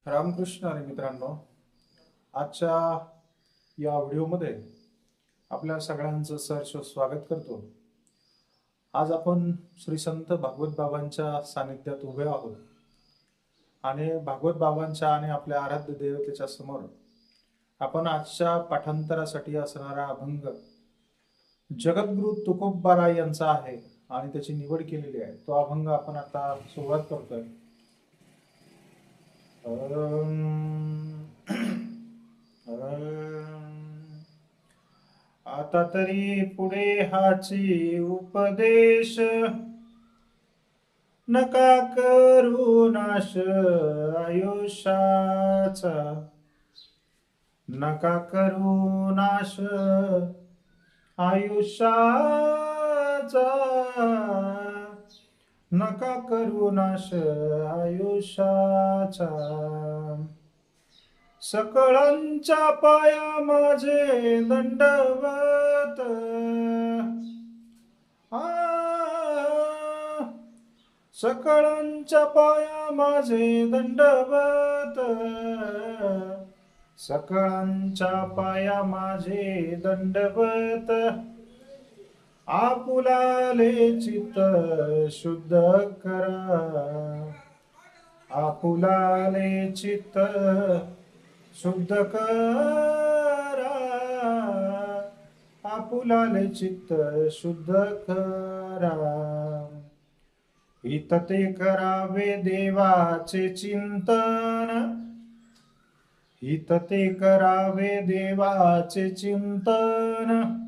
रामकृष्ण आणि मित्रांनो, आजच्या या व्हिडिओमध्ये आपल्या सगळ्यांचं सहर्ष स्वागत करतो। आज आपण श्री संत भागवत बाबांच्या सानिध्यात उभे आहोत आणि भागवत बाबांच्या आणि आपल्या आराध्य देवतेच्या समोर आपण आजच्या पाठांतरासाठी असणारा अभंग जगद्गुरु तुकोबाराय यांचा आहे आणि त्याची निवड केलेली आहे। तो अभंग आपण आता सुरुवात करतोय। आता तरी पुढे हाची उपदेश, नका करू नाश आयुष्याचा, नका करू नाश आयुष्याचा, नका करू नाश आयुष्याचा। सकळांच्या पाया माझे दंडवत, सकळांच्या पाया माझे दंडवत, सकळांच्या पाया माझे दंडवत। आपुलाले चित्त शुद्ध करा, आपुलाले चित्त शुद्ध करा, आपुलाले चित्त शुद्ध करा। हित ते करावे देवाचे चिंतन, हित ते करावे देवाचे चिंतन।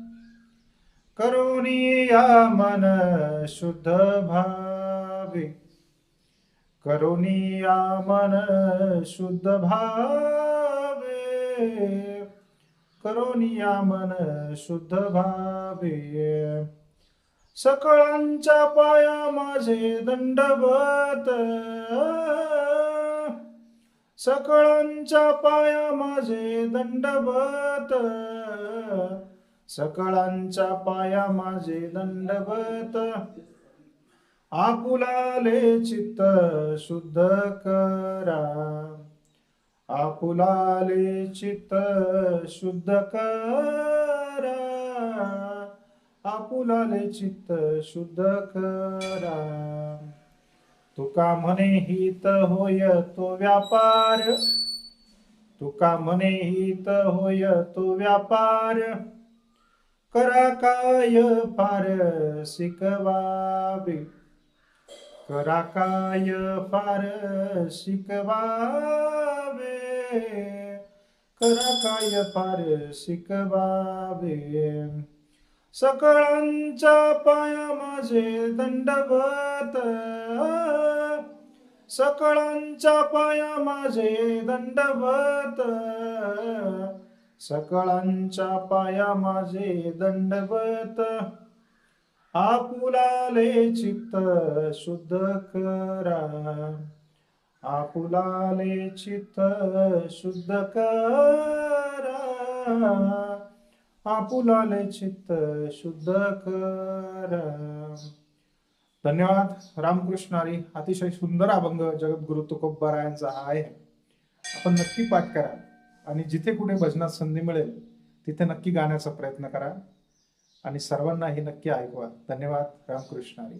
करोनी या मन शुद्ध भावे, करोनी या मन शुद्ध भावे, करोनी या मन शुद्ध भावे। सकळांच्या पाया माझे दंडवत, सकळांच्या पाया माझे दंडवत, सकळांच्या पाया माझे दंडवत। आपुलाले चित्त शुद्ध करा, आपुलाले चित्त शुद्ध करा, आपुलाले चित्त शुद्ध करा। तुका म्हणे हित होय तो व्यापार, तुका म्हणे हित होय तो व्यापार। करा काय फार शिकवावे, करा काय फार शिकवावे, करा काय फार शिकवावे। सकळांच्या पाया माझे दंडवत, सकळांच्या पाया माझे दंडवत, सकळांच्या पाया माझे दंडवत। आपुलाले चित्त शुद्ध करा, आपुलाले चित्त शुद्ध करा, आपुलाले चित्त शुद्ध करा। धन्यवाद। रामकृष्ण हरी। अतिशय सुंदर अभंग जगद्गुरु तुकोबारायांचा हा आहे। आपण नक्की पाठ करा आणि जिथे कुठे भजनात संधी मिळेल तिथे नक्की गाण्याचा प्रयत्न करा आणि सर्वांना हे नक्की ऐकवा। धन्यवाद। रामकृष्ण हरी।